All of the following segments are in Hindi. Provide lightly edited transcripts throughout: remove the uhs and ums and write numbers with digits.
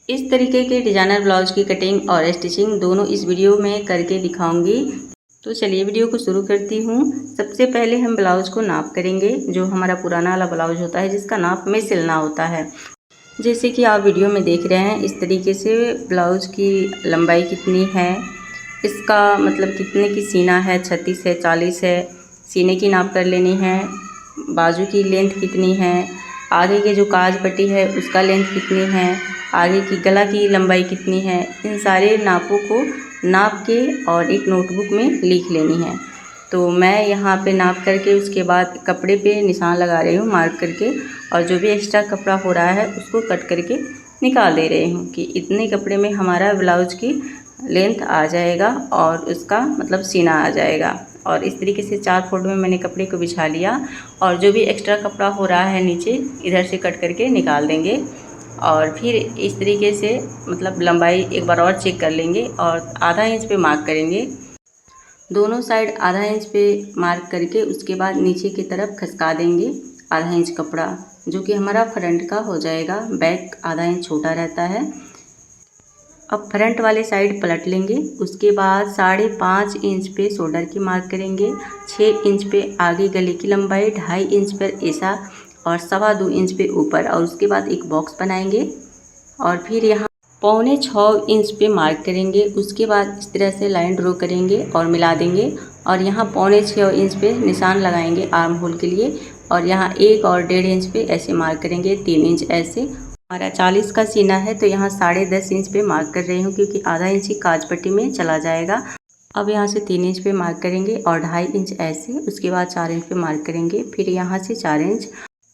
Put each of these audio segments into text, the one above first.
इस तरीके के डिजाइनर ब्लाउज की कटिंग और स्टिचिंग दोनों इस वीडियो में करके दिखाऊंगी। तो चलिए वीडियो को शुरू करती हूँ। सबसे पहले हम ब्लाउज को नाप करेंगे, जो हमारा पुराना वाला ब्लाउज होता है जिसका नाप में सिलना होता है। जैसे कि आप वीडियो में देख रहे हैं, इस तरीके से ब्लाउज की लंबाई कितनी है, इसका मतलब कितने की सीना है, 36 है, 40 है, सीने की नाप कर लेनी है। बाजू की लेंथ कितनी है, आगे के जो काज पट्टी है उसका लेंथ कितनी है, आगे की गला की लंबाई कितनी है, इन सारे नापों को नाप के और एक नोटबुक में लिख लेनी है। तो मैं यहाँ पे नाप करके उसके बाद कपड़े पे निशान लगा रही हूँ मार्क करके, और जो भी एक्स्ट्रा कपड़ा हो रहा है उसको कट करके निकाल दे रही हूँ कि इतने कपड़े में हमारा ब्लाउज की लेंथ आ जाएगा और उसका मतलब सीना आ जाएगा। और इस तरीके से 4 फोल्ड में मैंने कपड़े को बिछा लिया, और जो भी एक्स्ट्रा कपड़ा हो रहा है नीचे इधर से कट करके निकाल देंगे। और फिर इस तरीके से मतलब लंबाई एक बार और चेक कर लेंगे और आधा इंच पे मार्क करेंगे। दोनों साइड आधा इंच पे मार्क करके उसके बाद नीचे की तरफ खसका देंगे आधा इंच कपड़ा, जो कि हमारा फ्रंट का हो जाएगा। बैक आधा इंच छोटा रहता है। अब फ्रंट वाले साइड पलट लेंगे, उसके बाद 5.5 इंच पे शोल्डर की मार्क करेंगे, 6 इंच पे आगे गले की लंबाई, 2.5 इंच पर ऐसा और 2.25 इंच पे ऊपर, और उसके बाद एक बॉक्स बनाएंगे और फिर यहाँ 6.25 इंच पे मार्क करेंगे। उसके बाद इस तरह से लाइन ड्रॉ करेंगे और मिला देंगे, और यहाँ 6.25 इंच पे निशान लगाएंगे आर्म होल के लिए, और यहाँ 1 और 1.5 इंच पे ऐसे मार्क करेंगे, 3 इंच ऐसे। हमारा 40 का सीना है तो यहाँ 10.5 इंच पे मार्क कर रही हूँ, क्योंकि आधा इंच ही काज पट्टी में चला जाएगा। अब यहाँ से 3 इंच पे मार्क करेंगे और 2.5 इंच ऐसे, उसके बाद 4 इंच पे मार्क करेंगे, फिर यहाँ से 4 इंच।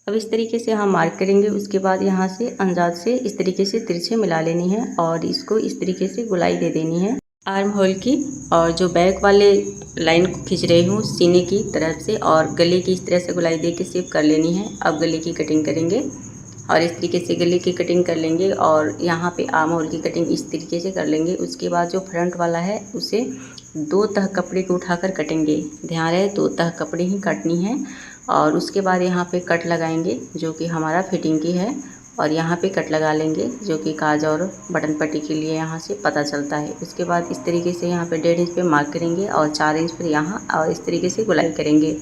अब इस तरीके से हम मार्क करेंगे। उसके बाद यहाँ से अंदाज से इस तरीके से तिरछे मिला लेनी है और इसको इस तरीके से गोलाई दे देनी है आर्म होल की। और जो बैक वाले लाइन को खींच रही हूँ सीने की तरफ से, और गले की इस तरह से गोलाई दे के शेप कर लेनी है। अब गले की कटिंग करेंगे और इस तरीके से गले की कटिंग कर लेंगे, और यहाँ पे आर्म होल की कटिंग इस तरीके से कर लेंगे। उसके बाद जो फ्रंट वाला है उसे 2 तह कपड़े को उठाकर कटेंगे। ध्यान रहे 2 तह कपड़े ही काटनी है। और उसके बाद यहाँ पे कट लगाएंगे जो कि हमारा फिटिंग की है, और यहाँ पे कट लगा लेंगे जो कि काज और बटन पट्टी के लिए यहाँ से पता चलता है। उसके बाद इस तरीके से यहाँ पे 1.5 इंच पे मार्क करेंगे और 4 इंच पर यहाँ, और इस तरीके से गोलाई करेंगे।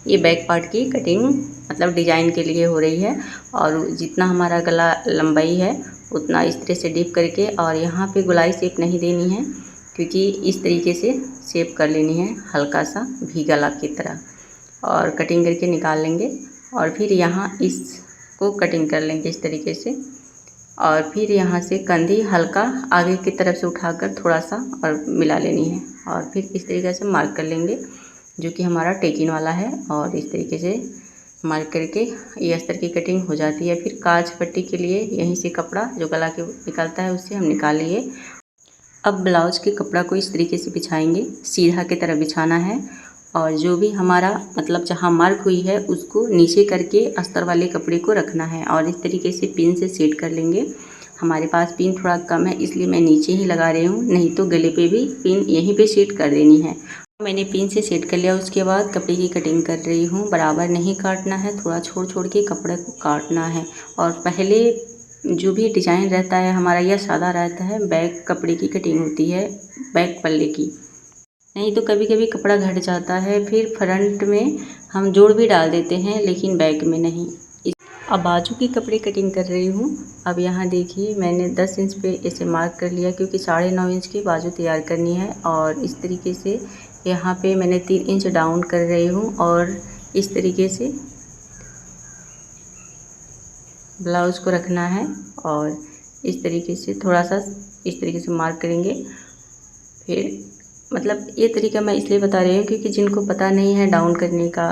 ये बैक पार्ट की कटिंग मतलब डिजाइन के लिए हो रही है। और जितना हमारा गला लंबाई है उतना इस तरह से डीप करके, और यहाँ पे गोलाई शेप नहीं देनी है, क्योंकि इस तरीके से शेप कर लेनी है हल्का सा भी गला की तरह, और कटिंग करके निकाल लेंगे। और फिर यहाँ इसको कटिंग कर लेंगे इस तरीके से, और फिर यहाँ से कंधी हल्का आगे की तरफ से उठाकर थोड़ा सा और मिला लेनी है, और फिर इस तरीके से मार्क कर लेंगे जो कि हमारा टेकिन वाला है। और इस तरीके से मार्क करके ये अस्तर की कटिंग हो जाती है। फिर काज पट्टी के लिए यहीं से कपड़ा जो गला के निकलता है उससे हम निकाल लिए। अब ब्लाउज के कपड़ा को इस तरीके से बिछाएंगे, सीधा की तरह बिछाना है, और जो भी हमारा मतलब जहाँ मार्क हुई है उसको नीचे करके अस्तर वाले कपड़े को रखना है, और इस तरीके से पिन से सेट कर लेंगे। हमारे पास पिन थोड़ा कम है इसलिए मैं नीचे ही लगा रही हूँ, नहीं तो गले पे भी पिन यहीं पे सेट कर देनी है। मैंने पिन से सेट कर लिया। उसके बाद कपड़े की कटिंग कर रही हूँ। बराबर नहीं काटना है, थोड़ा छोड़ छोड़ के कपड़े को काटना है। और पहले जो भी डिज़ाइन रहता है हमारा यह सादा रहता है, बैक कपड़े की कटिंग होती है बैक पल्ले की, नहीं तो कभी कभी कपड़ा घट जाता है, फिर फ्रंट में हम जोड़ भी डाल देते हैं लेकिन बैक में नहीं। अब बाजू की कपड़े कटिंग कर रही हूँ। अब यहाँ देखिए मैंने 10 इंच पे ऐसे मार्क कर लिया, क्योंकि 9.5 इंच की बाजू तैयार करनी है। और इस तरीके से यहाँ पे मैंने 3 इंच डाउन कर रही हूँ, और इस तरीके से ब्लाउज को रखना है, और इस तरीके से थोड़ा सा इस तरीके से मार्क करेंगे। फिर मतलब ये तरीका मैं इसलिए बता रही हूँ क्योंकि जिनको पता नहीं है डाउन करने का,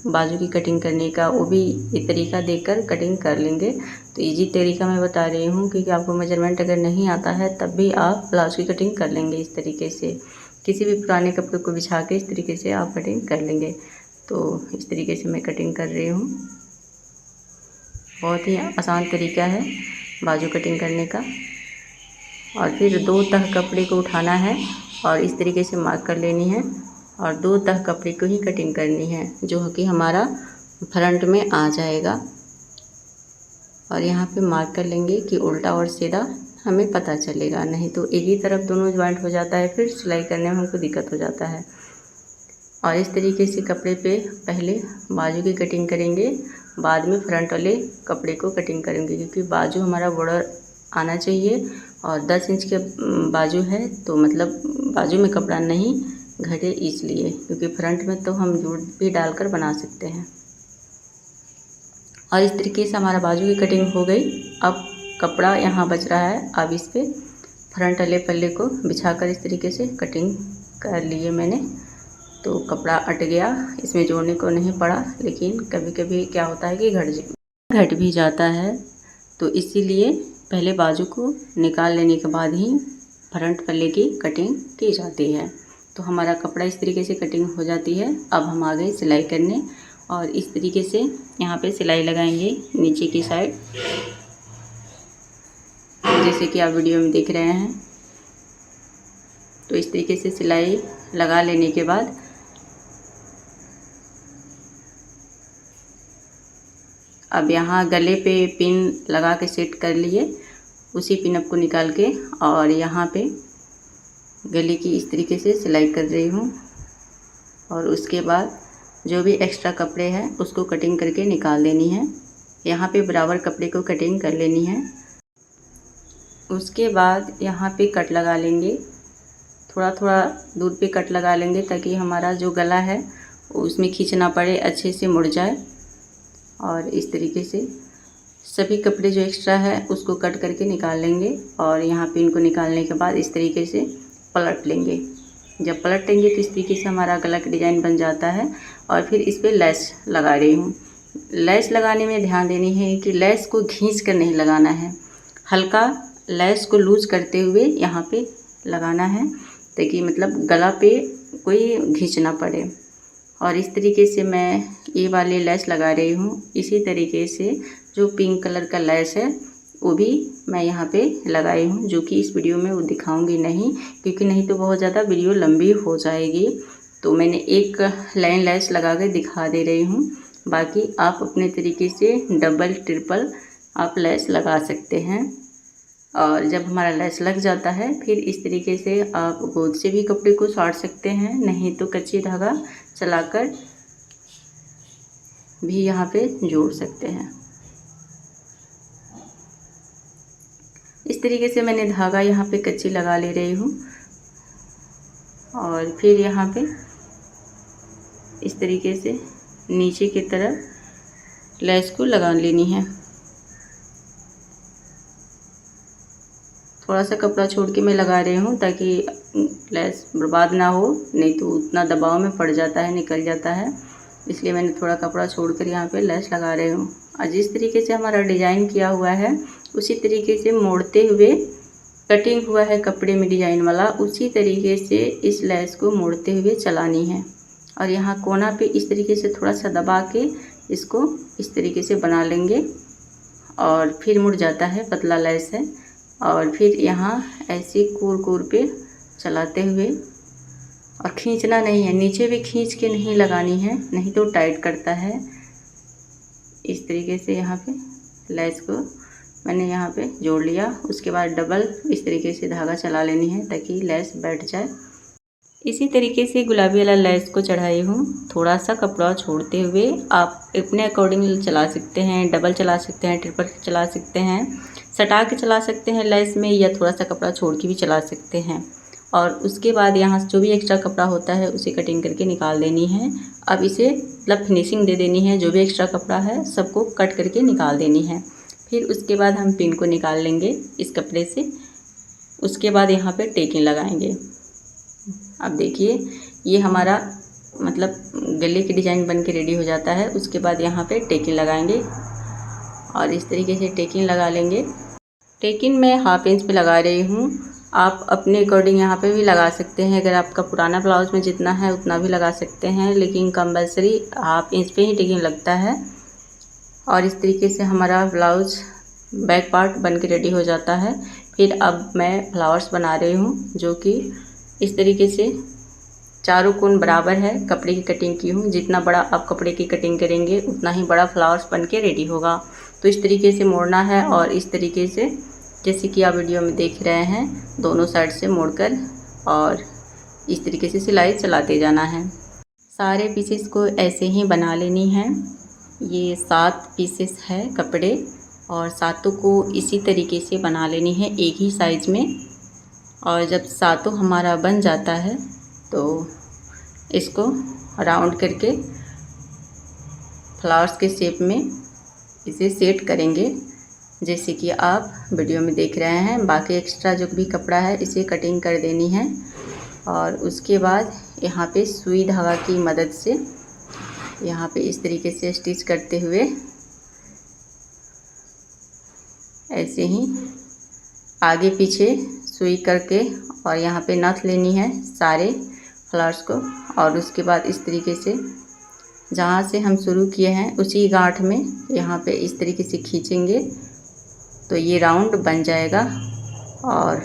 बाजू की कटिंग करने का, वो भी ये तरीका देखकर कटिंग कर लेंगे। तो इजी तरीका मैं बता रही हूँ, क्योंकि आपको मेजरमेंट अगर नहीं आता है तब भी आप ब्लाउज की कटिंग कर लेंगे इस तरीके से। किसी भी पुराने कपड़े को बिछा के इस तरीके से आप कटिंग कर लेंगे। तो इस तरीके से मैं कटिंग कर रही हूँ। बहुत ही आसान तरीका है बाजू कटिंग करने का। और फिर 2 तह कपड़े को उठाना है और इस तरीके से मार्क कर लेनी है, और 2 तह कपड़े को ही कटिंग करनी है जो कि हमारा फ्रंट में आ जाएगा। और यहाँ पे मार्क कर लेंगे कि उल्टा और सीधा हमें पता चलेगा, नहीं तो एक ही तरफ दोनों ज्वाइंट हो जाता है, फिर सिलाई करने में हमको दिक्कत हो जाता है। और इस तरीके से कपड़े पे पहले बाजू की कटिंग करेंगे, बाद में फ्रंट वाले कपड़े को कटिंग करेंगे, क्योंकि बाजू हमारा बॉर्डर आना चाहिए और 10 इंच के बाजू है, तो मतलब बाजू में कपड़ा नहीं घटे इसलिए, क्योंकि फ्रंट में तो हम जूट भी डालकर बना सकते हैं। और इस तरीके से हमारा बाजू की कटिंग हो गई। अब कपड़ा यहाँ बच रहा है, अब इस पर फ्रंट वाले पल्ले को बिछाकर इस तरीके से कटिंग कर लिए मैंने। तो कपड़ा अट गया, इसमें जोड़ने को नहीं पड़ा, लेकिन कभी कभी क्या होता है कि घट भी जाता है, तो इसीलिए पहले बाजू को निकाल लेने के बाद ही फ्रंट पल्ले की कटिंग की जाती है। तो हमारा कपड़ा इस तरीके से कटिंग हो जाती है। अब हम आ गए सिलाई करने, और इस तरीके से यहाँ पे सिलाई लगाएंगे नीचे की साइड, जैसे कि आप वीडियो में देख रहे हैं। तो इस तरीके से सिलाई लगा लेने के बाद अब यहाँ गले पे पिन लगा के सेट कर लिए, उसी पिनअप को निकाल के और यहाँ पे गले की इस तरीके से सिलाई कर रही हूँ। और उसके बाद जो भी एक्स्ट्रा कपड़े हैं उसको कटिंग करके निकाल देनी है। यहाँ पे बराबर कपड़े को कटिंग कर लेनी है। उसके बाद यहाँ पे कट लगा लेंगे, थोड़ा थोड़ा दूर पे कट लगा लेंगे, ताकि हमारा जो गला है उसमें खींच ना पड़े, अच्छे से मुड़ जाए। और इस तरीके से सभी कपड़े जो एक्स्ट्रा है उसको कट करके निकाल लेंगे। और यहाँ पे इनको निकालने के बाद इस तरीके से पलट लेंगे। जब पलटेंगे तो इस तरीके से हमारा गला का डिज़ाइन बन जाता है। और फिर इस पर लेस लगा रही हूँ। लेस लगाने में ध्यान देनी है कि लेस को खींच कर नहीं लगाना है, हल्का लेस को लूज करते हुए यहाँ पे लगाना है, ताकि मतलब गला पे कोई खींच ना पड़े। और इस तरीके से मैं ये वाली लेस लगा रही हूँ। इसी तरीके से जो पिंक कलर का लेस है वो भी मैं यहाँ पे लगाई हूँ, जो कि इस वीडियो में वो दिखाऊंगी नहीं, क्योंकि नहीं तो बहुत ज़्यादा वीडियो लंबी हो जाएगी। तो मैंने एक लाइन लेस लगा कर दिखा दे रही हूँ। बाकी आप अपने तरीके से डबल ट्रिपल आप लेस लगा सकते हैं। और जब हमारा लेस लग जाता है फिर इस तरीके से आप गोद से भी कपड़े को साट सकते हैं, नहीं तो कच्ची धागा चलाकर भी यहाँ पे जोड़ सकते हैं। इस तरीके से मैंने धागा यहाँ पे कच्ची लगा ले रही हूँ। और फिर यहाँ पे इस तरीके से नीचे की तरफ लेस को लगा लेनी है। थोड़ा सा कपड़ा छोड़ के मैं लगा रही हूँ, ताकि लेस बर्बाद ना हो, नहीं तो उतना दबाव में पड़ जाता है, निकल जाता है। इसलिए मैंने थोड़ा कपड़ा छोड़कर यहाँ पे लेस लगा रही हूँ। और जिस तरीके से हमारा डिज़ाइन किया हुआ है उसी तरीके से मोड़ते हुए कटिंग हुआ है कपड़े में डिज़ाइन वाला, उसी तरीके से इस लेस को मोड़ते हुए चलानी है। और यहाँ कोना पे इस तरीके से थोड़ा सा दबा के इसको इस तरीके से बना लेंगे। और फिर मुड़ जाता है, पतला लेस है। और फिर यहाँ ऐसे कोर पे चलाते हुए, और खींचना नहीं है, नीचे भी खींच के नहीं लगानी है, नहीं तो टाइट करता है। इस तरीके से यहाँ पे लेस को मैंने यहाँ पे जोड़ लिया। उसके बाद डबल इस तरीके से धागा चला लेनी है, ताकि लेस बैठ जाए। इसी तरीके से गुलाबी वाला लेस को चढ़ाई हूँ। थोड़ा सा कपड़ा छोड़ते हुए आप अपने अकॉर्डिंग चला सकते हैं, डबल चला सकते हैं, ट्रिपल चला सकते हैं, सटा के चला सकते हैं लेस में, या थोड़ा सा कपड़ा छोड़ के भी चला सकते हैं। और उसके बाद यहाँ जो भी एक्स्ट्रा कपड़ा होता है उसे कटिंग करके निकाल देनी है। अब इसे मतलब फिनिशिंग दे देनी है, जो भी एक्स्ट्रा कपड़ा है सबको कट करके निकाल देनी है। फिर उसके बाद हम पिन को निकाल लेंगे इस कपड़े से। उसके बाद यहाँ पे टेकिंग लगाएंगे। अब देखिए ये हमारा मतलब गले की डिज़ाइन बन के रेडी हो जाता है। उसके बाद यहाँ पे टेकिंग लगाएंगे और इस तरीके से टेकिंग लगा लेंगे। टेकिंग मैं 1/2 इंच पे लगा रही हूँ, आप अपने अकॉर्डिंग यहाँ पे भी लगा सकते हैं। अगर आपका पुराना ब्लाउज में जितना है उतना भी लगा सकते हैं, लेकिन कंपल्सरी 1/2 इंच पे ही टेकिंग लगता है। और इस तरीके से हमारा ब्लाउज बैक पार्ट बन के रेडी हो जाता है। फिर अब मैं फ्लावर्स बना रही हूँ, जो कि इस तरीके से चारों कोण बराबर है, कपड़े की कटिंग की हूँ। जितना बड़ा आप कपड़े की कटिंग करेंगे उतना ही बड़ा फ्लावर्स बन के रेडी होगा। तो इस तरीके से मोड़ना है और इस तरीके से जैसे कि आप वीडियो में देख रहे हैं, दोनों साइड से मोड़कर और इस तरीके से सिलाई चलाते जाना है। सारे पीसेस को ऐसे ही बना लेनी है। ये 7 पीसेस है कपड़े और सातों को इसी तरीके से बना लेनी है एक ही साइज़ में। और जब सातों हमारा बन जाता है तो इसको राउंड करके फ्लावर्स के शेप में इसे सेट करेंगे, जैसे कि आप वीडियो में देख रहे हैं। बाकी एक्स्ट्रा जो भी कपड़ा है इसे कटिंग कर देनी है और उसके बाद यहाँ पे सुई धागा की मदद से यहाँ पे इस तरीके से स्टिच करते हुए ऐसे ही आगे पीछे सुई करके और यहाँ पे नथ लेनी है सारे फ्लावर्स को। और उसके बाद इस तरीके से जहाँ से हम शुरू किए हैं उसी गांठ में यहाँ पे इस तरीके से खींचेंगे तो ये राउंड बन जाएगा और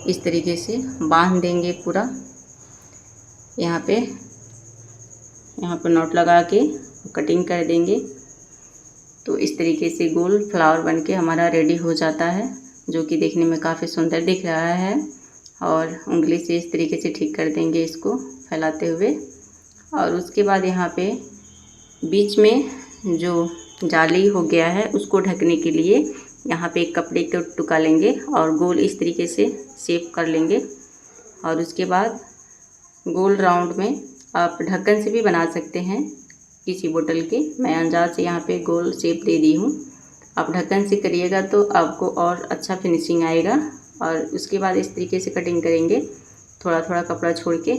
इस तरीके से बांध देंगे पूरा। यहाँ पे नॉट लगा के कटिंग कर देंगे तो इस तरीके से गोल फ्लावर बनके हमारा रेडी हो जाता है, जो कि देखने में काफ़ी सुंदर दिख रहा है। और उंगली से इस तरीके से ठीक कर देंगे इसको फैलाते हुए। और उसके बाद यहाँ पे बीच में जो जाली हो गया है उसको ढकने के लिए यहाँ पे एक कपड़े का टुका लेंगे और गोल इस तरीके से शेप कर लेंगे। और उसके बाद गोल राउंड में आप ढक्कन से भी बना सकते हैं किसी बोतल के। मैं अंदाज से यहाँ पे गोल शेप दे दी हूँ। आप ढक्कन से करिएगा तो आपको और अच्छा फिनिशिंग आएगा। और उसके बाद इस तरीके से कटिंग करेंगे, थोड़ा थोड़ा कपड़ा छोड़ के।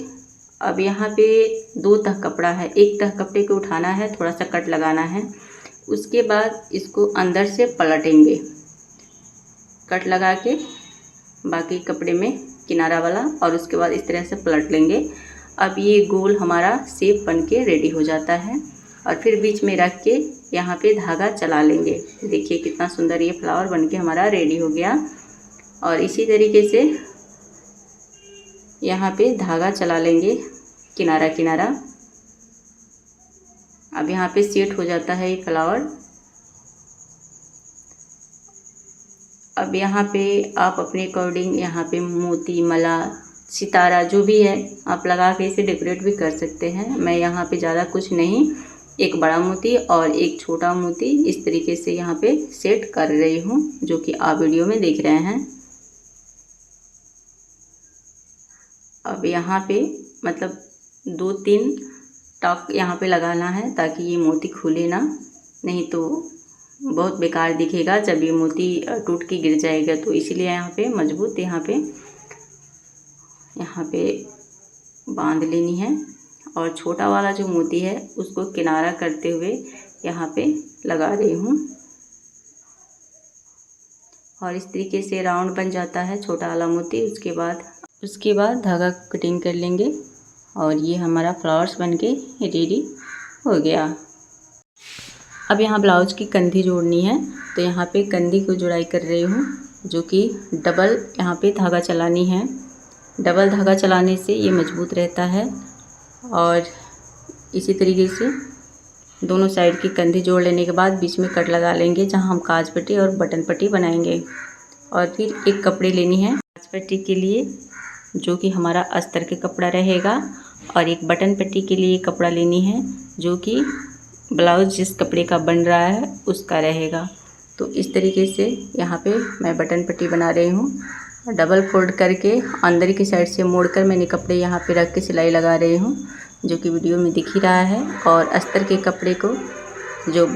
अब यहाँ पे 2 तह कपड़ा है, एक तह कपड़े को उठाना है, थोड़ा सा कट लगाना है। उसके बाद इसको अंदर से पलटेंगे कट लगा के बाकी कपड़े में किनारा वाला, और उसके बाद इस तरह से पलट लेंगे। अब ये गोल हमारा शेप बन के रेडी हो जाता है। और फिर बीच में रख के यहाँ पे धागा चला लेंगे। देखिए कितना सुंदर ये फ्लावर बन के हमारा रेडी हो गया। और इसी तरीके से यहाँ पे धागा चला लेंगे किनारा किनारा। अब यहाँ पे सेट हो जाता है ये फ्लावर। अब यहाँ पे आप अपने अकॉर्डिंग यहाँ पे मोती, मला, सितारा जो भी है आप लगा के इसे डेकोरेट भी कर सकते हैं। मैं यहाँ पे ज़्यादा कुछ नहीं, एक बड़ा मोती और एक छोटा मोती इस तरीके से यहाँ पे सेट कर रही हूँ, जो कि आप वीडियो में देख रहे हैं। अब यहाँ पे मतलब 2-3 टॉक यहाँ पे लगाना है ताकि ये मोती खुले ना, नहीं तो बहुत बेकार दिखेगा जब ये मोती टूट के गिर जाएगा। तो इसीलिए यहाँ पे मजबूत यहाँ पे बांध लेनी है। और छोटा वाला जो मोती है उसको किनारा करते हुए यहाँ पे लगा रही हूँ। और इस तरीके से राउंड बन जाता है छोटा वाला मोती। उसके बाद धागा कटिंग कर लेंगे और ये हमारा फ्लावर्स बनके रेडी हो गया। अब यहाँ ब्लाउज की कंधी जोड़नी है, तो यहाँ पे कंधी को जुड़ाई कर रही हूँ, जो कि डबल यहाँ पे धागा चलानी है। डबल धागा चलाने से ये मजबूत रहता है। और इसी तरीके से दोनों साइड की कंधी जोड़ लेने के बाद बीच में कट लगा लेंगे, जहाँ हम काज पट्टी और बटन पट्टी बनाएंगे। और फिर एक कपड़े लेनी है काज पट्टी के लिए, जो कि हमारा अस्तर के कपड़ा रहेगा। और एक बटन पट्टी के लिए कपड़ा लेनी है, जो कि ब्लाउज जिस कपड़े का बन रहा है उसका रहेगा। तो इस तरीके से यहाँ पे मैं बटन पट्टी बना रही हूँ। डबल फोल्ड करके अंदर की साइड से मोड़कर मैंने कपड़े यहाँ पे रख के सिलाई लगा रही हूँ, जो कि वीडियो में दिख ही रहा है। और अस्तर के कपड़े को जो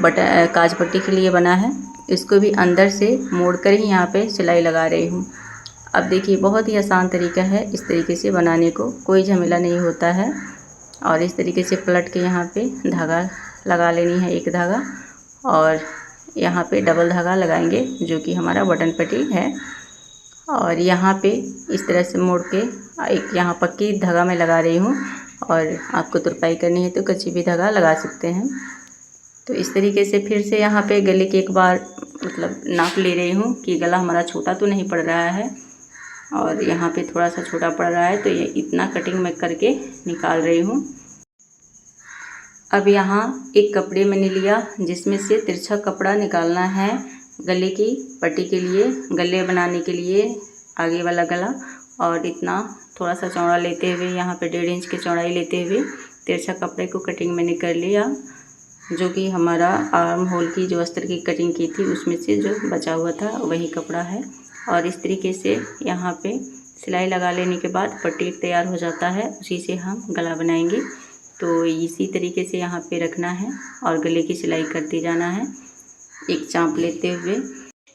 काज पट्टी के लिए बना है इसको भी अंदर से मोड़कर ही यहाँ पे सिलाई लगा रही हूँ। अब देखिए बहुत ही आसान तरीका है इस तरीके से बनाने को, कोई झमेला नहीं होता है। और इस तरीके से पलट के यहाँ पे धागा लगा लेनी है, एक धागा, और यहाँ पे डबल धागा लगाएंगे, जो कि हमारा बटन पट्टी है। और यहाँ पे इस तरह से मोड़ के एक यहाँ पक्की धागा में लगा रही हूँ, और आपको तुरपाई करनी है तो कच्ची भी धागा लगा सकते हैं। तो इस तरीके से फिर से यहाँ पे गले के एक बार मतलब नाप ले रही हूँ कि गला हमारा छोटा तो नहीं पड़ रहा है, और यहाँ पे थोड़ा सा छोटा पड़ रहा है, तो ये इतना कटिंग मैं करके निकाल रही हूँ। अब यहाँ एक कपड़े मैंने लिया जिसमें से तिरछा कपड़ा निकालना है, गले की पट्टी के लिए, गले बनाने के लिए आगे वाला गला और इतना थोड़ा सा चौड़ा लेते हुए यहाँ पे 1.5 इंच की चौड़ाई लेते हुए तिरछा कपड़े को कटिंग मैंने कर लिया, जो कि हमारा आर्म होल की जो अस्तर की कटिंग की थी उसमें से जो बचा हुआ था वही कपड़ा है। और इस तरीके से यहाँ पे सिलाई लगा लेने के बाद पट्टी तैयार हो जाता है, उसी से हम गला बनाएंगे। तो इसी तरीके से यहाँ पे रखना है और गले की सिलाई करते जाना है एक चाँप लेते हुए।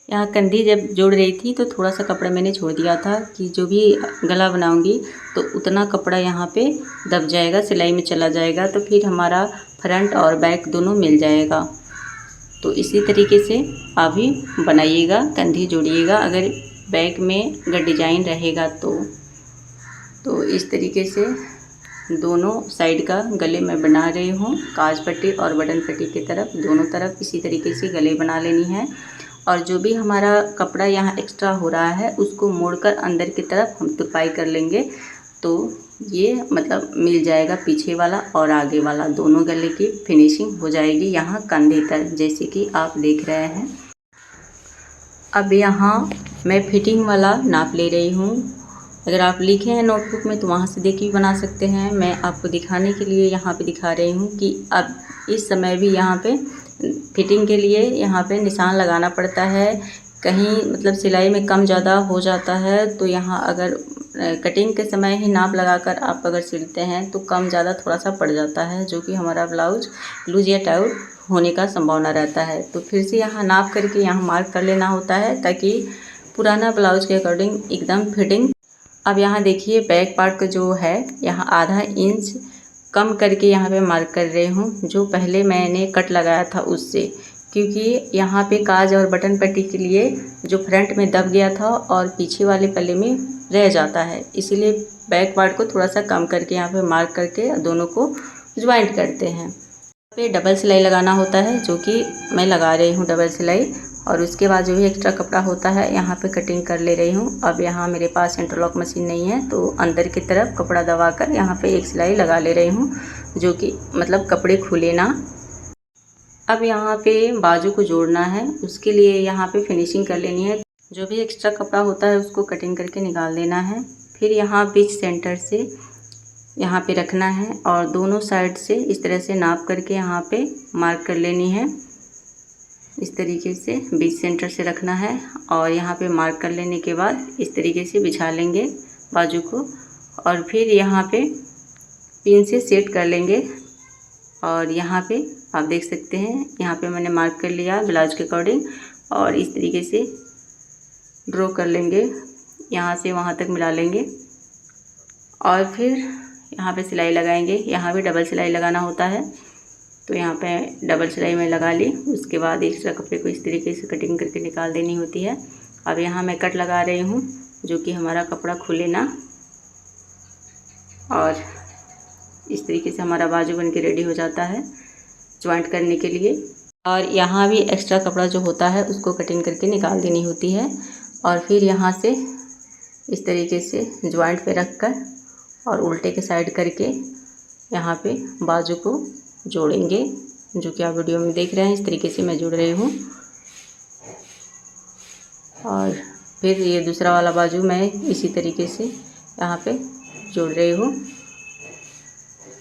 यहाँ कंधी जब जोड़ रही थी तो थोड़ा सा कपड़ा मैंने छोड़ दिया था कि जो भी गला बनाऊंगी तो उतना कपड़ा यहाँ पे दब जाएगा, सिलाई में चला जाएगा, तो फिर हमारा फ्रंट और बैक दोनों मिल जाएगा। तो इसी तरीके से आप भी बनाइएगा, कंधी जोड़िएगा अगर बैक में अगर डिजाइन रहेगा तो इस तरीके से दोनों साइड का गले में बना रही हूँ। काज पट्टी और बटन पट्टी की तरफ दोनों तरफ इसी तरीके से गले बना लेनी है। और जो भी हमारा कपड़ा यहाँ एक्स्ट्रा हो रहा है उसको मोड़कर अंदर की तरफ हम तुरपाई कर लेंगे, तो ये मतलब मिल जाएगा पीछे वाला और आगे वाला, दोनों गले की फिनिशिंग हो जाएगी यहाँ कंधे तक, जैसे कि आप देख रहे हैं। अब यहाँ मैं फिटिंग वाला नाप ले रही हूँ। अगर आप लिखे हैं नोटबुक में तो वहाँ से देख के भी बना सकते हैं। मैं आपको दिखाने के लिए यहाँ पे दिखा रही हूँ कि अब इस समय भी यहाँ पे फिटिंग के लिए यहाँ पे निशान लगाना पड़ता है। कहीं मतलब सिलाई में कम ज़्यादा हो जाता है तो यहाँ अगर कटिंग के समय ही नाप लगाकर आप अगर सिलते हैं तो कम ज़्यादा थोड़ा सा पड़ जाता है, जो कि हमारा ब्लाउज लूज या टाइट होने का संभावना रहता है। तो फिर से यहाँ नाप करके यहाँ मार्क कर लेना होता है ताकि पुराना ब्लाउज के अकॉर्डिंग एकदम फिटिंग। अब यहाँ देखिए बैक पार्ट का जो है यहाँ आधा इंच कम करके यहाँ पे मार्क कर रही हूँ, जो पहले मैंने कट लगाया था उससे, क्योंकि यहाँ पे काज और बटन पट्टी के लिए जो फ्रंट में दब गया था और पीछे वाले पल्ले में रह जाता है, इसीलिए बैक पार्ट को थोड़ा सा कम करके यहाँ पे मार्क करके दोनों को ज्वाइंट करते हैं। पे डबल सिलाई लगाना होता है, जो कि मैं लगा रही हूँ डबल सिलाई। और उसके बाद जो भी एक्स्ट्रा कपड़ा होता है यहाँ पे कटिंग कर ले रही हूँ। अब यहाँ मेरे पास इंटरलॉक मशीन नहीं है तो अंदर की तरफ कपड़ा दबाकर यहाँ पे एक सिलाई लगा ले रही हूँ, जो कि मतलब कपड़े खुले ना। अब यहाँ पे बाजू को जोड़ना है, उसके लिए यहाँ पे फिनिशिंग कर लेनी है। जो भी एक्स्ट्रा कपड़ा होता है उसको कटिंग करके निकाल देना है। फिर यहाँ बीच सेंटर से यहाँ पे रखना है और दोनों साइड से इस तरह से नाप करके यहाँ पे मार्क कर लेनी है। इस तरीके से बीच सेंटर से रखना है और यहाँ पे मार्क कर लेने के बाद इस तरीके से बिछा लेंगे बाजू को और फिर यहाँ पे पिन से सेट कर लेंगे। और यहाँ पे आप देख सकते हैं यहाँ पे मैंने मार्क कर लिया ब्लाउज के अकॉर्डिंग और इस तरीके से ड्रॉ कर लेंगे, यहाँ से वहाँ तक मिला लेंगे और फिर यहाँ पे सिलाई लगाएंगे। यहाँ भी डबल सिलाई लगाना होता है, तो यहाँ पे डबल सिलाई में लगा ली। उसके बाद एक्स्ट्रा कपड़े को इस तरीके से कटिंग करके निकाल देनी होती है। अब यहाँ मैं कट लगा रही हूँ, जो कि हमारा कपड़ा खुले ना, और इस तरीके से हमारा बाजू बन के रेडी हो जाता है ज्वाइंट करने के लिए। और यहाँ भी एक्स्ट्रा कपड़ा जो होता है उसको कटिंग करके निकाल देनी होती है और फिर यहाँ से इस तरीके से ज्वाइंट पे रख कर और उल्टे के साइड करके यहाँ पे बाजू को जोड़ेंगे, जो कि आप वीडियो में देख रहे हैं। इस तरीके से मैं जोड़ रही हूँ और फिर ये दूसरा वाला बाजू मैं इसी तरीके से यहाँ पे जोड़ रही हूँ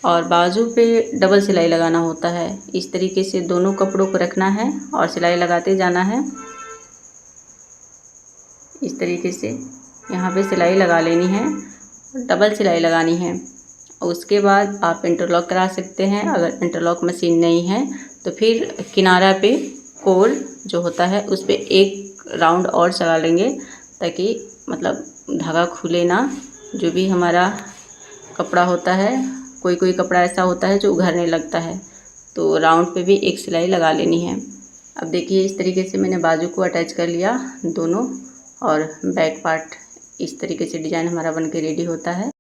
और बाजू पे डबल सिलाई लगाना होता है। इस तरीके से दोनों कपड़ों को रखना है और सिलाई लगाते जाना है। इस तरीके से यहाँ पे सिलाई लगा लेनी है, डबल सिलाई लगानी है। उसके बाद आप इंटरलॉक करा सकते हैं। अगर इंटरलॉक मशीन नहीं है तो फिर किनारा पे कोल जो होता है उस पर एक राउंड और चला लेंगे, ताकि मतलब धागा खुले ना। जो भी हमारा कपड़ा होता है, कोई कोई कपड़ा ऐसा होता है जो उघरने लगता है, तो राउंड पे भी एक सिलाई लगा लेनी है। अब देखिए इस तरीके से मैंने बाजू को अटैच कर लिया दोनों, और बैक पार्ट इस तरीके से डिज़ाइन हमारा बन के रेडी होता है।